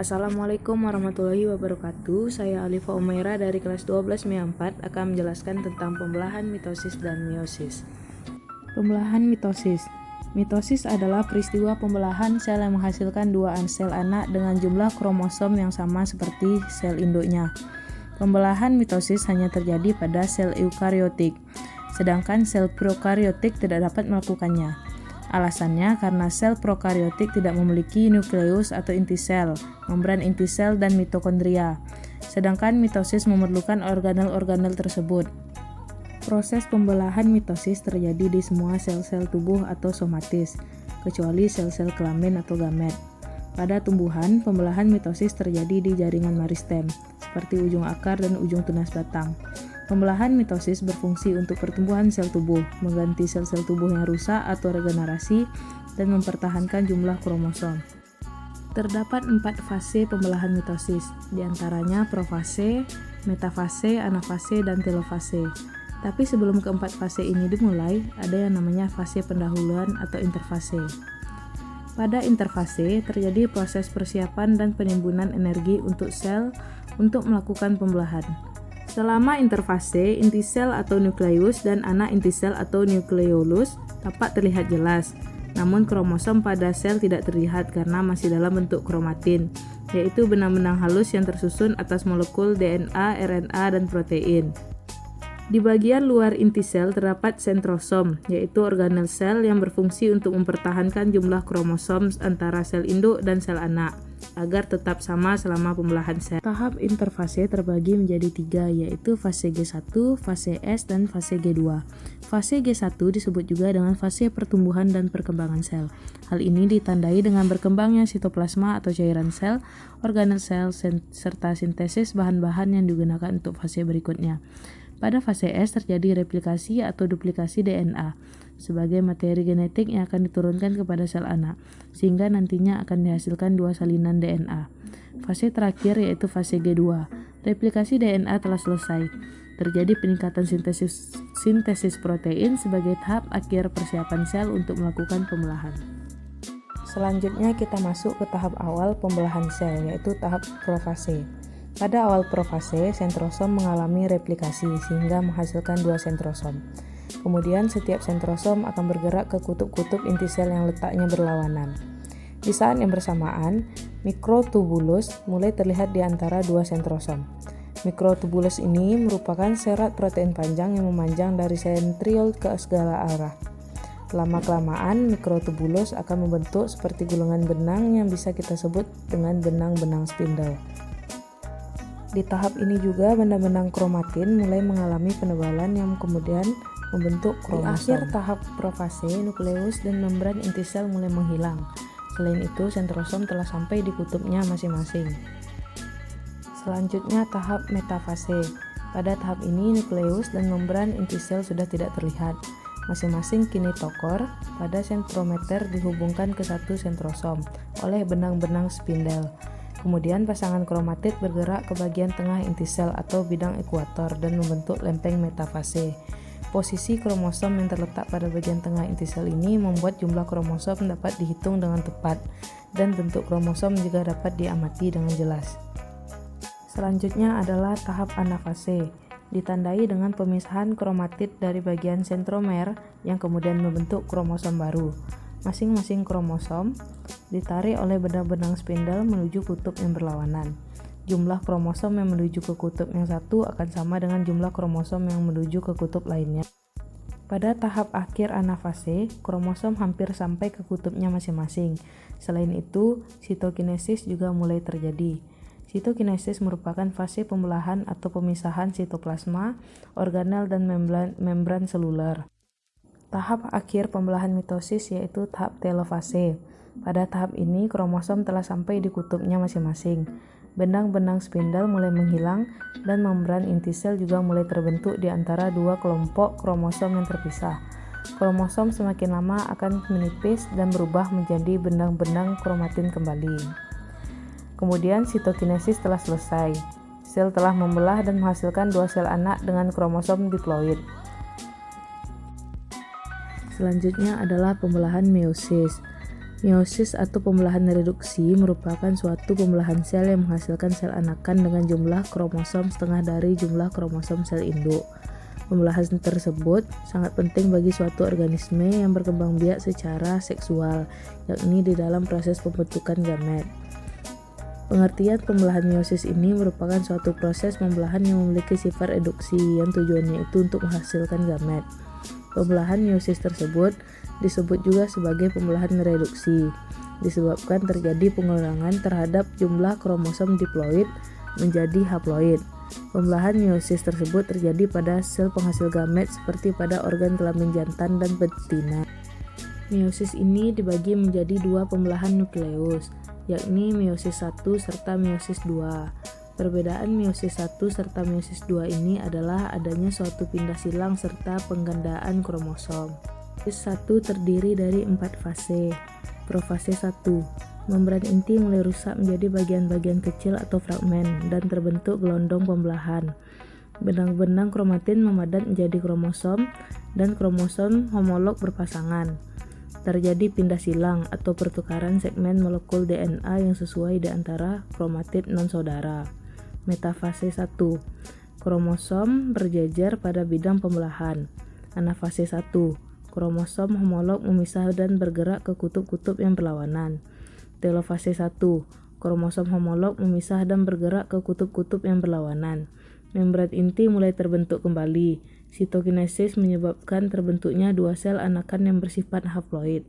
Assalamualaikum warahmatullahi wabarakatuh. Saya Alifa Umaira dari kelas 12 MIA 4 akan menjelaskan tentang pembelahan mitosis dan meiosis. Pembelahan mitosis. Mitosis adalah peristiwa pembelahan sel yang menghasilkan dua sel anak dengan jumlah kromosom yang sama seperti sel induknya. Pembelahan mitosis hanya terjadi pada sel eukariotik, sedangkan sel prokariotik tidak dapat melakukannya. Alasannya karena sel prokariotik tidak memiliki nukleus atau inti sel, membran inti sel, dan mitokondria, sedangkan mitosis memerlukan organel-organel tersebut. Proses pembelahan mitosis terjadi di semua sel-sel tubuh atau somatis, kecuali sel-sel kelamin atau gamet. Pada tumbuhan, pembelahan mitosis terjadi di jaringan meristem, seperti ujung akar dan ujung tunas batang. Pembelahan mitosis berfungsi untuk pertumbuhan sel tubuh, mengganti sel-sel tubuh yang rusak atau regenerasi, dan mempertahankan jumlah kromosom. Terdapat 4 fase pembelahan mitosis, diantaranya profase, metafase, anafase, dan telofase. Tapi sebelum keempat fase ini dimulai, ada yang namanya fase pendahuluan atau interfase. Pada interfase, terjadi proses persiapan dan penimbunan energi untuk sel untuk melakukan pembelahan. Selama interfase, inti sel atau nukleus dan anak inti sel atau nukleolus dapat terlihat jelas. Namun kromosom pada sel tidak terlihat karena masih dalam bentuk kromatin, yaitu benang-benang halus yang tersusun atas molekul DNA, RNA, dan protein. Di bagian luar inti sel terdapat sentrosom, yaitu organel sel yang berfungsi untuk mempertahankan jumlah kromosom antara sel induk dan sel anak, agar tetap sama selama pembelahan sel. Tahap interfase terbagi menjadi 3, yaitu fase G1, fase S, dan fase G2. Fase G1 disebut juga dengan fase pertumbuhan dan perkembangan sel. Hal ini ditandai dengan berkembangnya sitoplasma atau cairan sel, organel sel, serta sintesis bahan-bahan yang digunakan untuk fase berikutnya. Pada fase S terjadi replikasi atau duplikasi DNA sebagai materi genetik yang akan diturunkan kepada sel anak, sehingga nantinya akan dihasilkan 2 salinan DNA. Fase terakhir yaitu fase G2. Replikasi DNA telah selesai. Terjadi peningkatan sintesis protein sebagai tahap akhir persiapan sel untuk melakukan pembelahan. Selanjutnya kita masuk ke tahap awal pembelahan sel, yaitu tahap profase. Pada awal profase, sentrosom mengalami replikasi sehingga menghasilkan 2 sentrosom. Kemudian setiap sentrosom akan bergerak ke kutub-kutub inti sel yang letaknya berlawanan. Di saat yang bersamaan, mikrotubulus mulai terlihat di antara 2 sentrosom. Mikrotubulus ini merupakan serat protein panjang yang memanjang dari sentriol ke segala arah. Lama-kelamaan, mikrotubulus akan membentuk seperti gulungan benang yang bisa kita sebut dengan benang-benang spindle. Di tahap ini juga benang-benang kromatin mulai mengalami penebalan yang kemudian membentuk kromosom. Di akhir tahap profase, nukleus dan membran inti sel mulai menghilang. Selain itu, sentrosom telah sampai di kutubnya masing-masing. Selanjutnya tahap metafase. Pada tahap ini, nukleus dan membran inti sel sudah tidak terlihat. Masing-masing kinetokor pada sentrometer dihubungkan ke satu sentrosom oleh benang-benang spindle. Kemudian pasangan kromatid bergerak ke bagian tengah inti sel atau bidang ekuator dan membentuk lempeng metafase. Posisi kromosom yang terletak pada bagian tengah inti sel ini membuat jumlah kromosom dapat dihitung dengan tepat dan bentuk kromosom juga dapat diamati dengan jelas. Selanjutnya adalah tahap anafase, ditandai dengan pemisahan kromatid dari bagian sentromer yang kemudian membentuk kromosom baru. Masing-masing kromosom ditarik oleh benang-benang spindle menuju kutub yang berlawanan. Jumlah kromosom yang menuju ke kutub yang satu akan sama dengan jumlah kromosom yang menuju ke kutub lainnya. Pada tahap akhir anafase, kromosom hampir sampai ke kutubnya masing-masing. Selain itu, sitokinesis juga mulai terjadi. Sitokinesis merupakan fase pembelahan atau pemisahan sitoplasma, organel, dan membran seluler. Tahap akhir pembelahan mitosis yaitu tahap telofase. Pada tahap ini, kromosom telah sampai di kutubnya masing-masing. Benang-benang spindle mulai menghilang dan membran inti sel juga mulai terbentuk di antara 2 kelompok kromosom yang terpisah. Kromosom semakin lama akan menipis dan berubah menjadi benang-benang kromatin kembali. Kemudian sitokinesis telah selesai. Sel telah membelah dan menghasilkan 2 sel anak dengan kromosom diploid. Selanjutnya adalah pembelahan meiosis. Meiosis atau pembelahan reduksi merupakan suatu pembelahan sel yang menghasilkan sel anakan dengan jumlah kromosom setengah dari jumlah kromosom sel induk. Pembelahan tersebut sangat penting bagi suatu organisme yang berkembang biak secara seksual, yakni di dalam proses pembentukan gamet. Pengertian pembelahan meiosis ini merupakan suatu proses pembelahan yang memiliki sifat reduksi yang tujuannya itu untuk menghasilkan gamet. Pembelahan meiosis tersebut disebut juga sebagai pembelahan reduksi, disebabkan terjadi pengurangan terhadap jumlah kromosom diploid menjadi haploid. Pembelahan meiosis tersebut terjadi pada sel penghasil gamet seperti pada organ kelamin jantan dan betina. Meiosis ini dibagi menjadi dua pembelahan nukleus, yakni meiosis 1 serta meiosis 2. Perbedaan meiosis 1 serta meiosis 2 ini adalah adanya suatu pindah silang serta penggandaan kromosom. Meiosis 1 terdiri dari 4 fase. Profase 1. Membran inti mulai rusak menjadi bagian-bagian kecil atau fragmen dan terbentuk gelondong pembelahan. Benang-benang kromatin memadat menjadi kromosom dan kromosom homolog berpasangan. Terjadi pindah silang atau pertukaran segmen molekul DNA yang sesuai di antara kromatid non-saudara. Metafase 1. Kromosom berjejer pada bidang pembelahan. Anafase 1. Kromosom homolog memisah dan bergerak ke kutub-kutub yang berlawanan. Telofase 1. Kromosom homolog memisah dan bergerak ke kutub-kutub yang berlawanan. Membran inti mulai terbentuk kembali. Sitokinesis menyebabkan terbentuknya dua sel anakan yang bersifat haploid.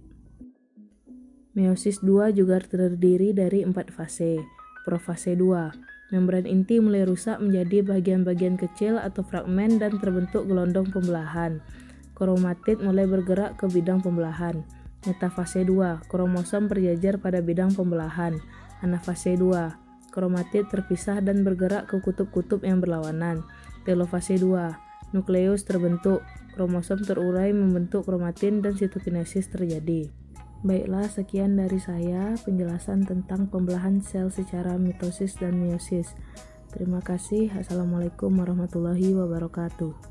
Meiosis 2 juga terdiri dari 4 fase. Profase 2. Membran inti mulai rusak menjadi bagian-bagian kecil atau fragmen dan terbentuk gelondong pembelahan. Kromatid mulai bergerak ke bidang pembelahan. Metafase 2. Kromosom berjejer pada bidang pembelahan. Anafase 2. Kromatid terpisah dan bergerak ke kutub-kutub yang berlawanan. Telofase 2. Nukleus terbentuk. Kromosom terurai membentuk kromatin dan sitokinesis terjadi. Baiklah, sekian dari saya penjelasan tentang pembelahan sel secara mitosis dan meiosis. Terima kasih. Assalamualaikum warahmatullahi wabarakatuh.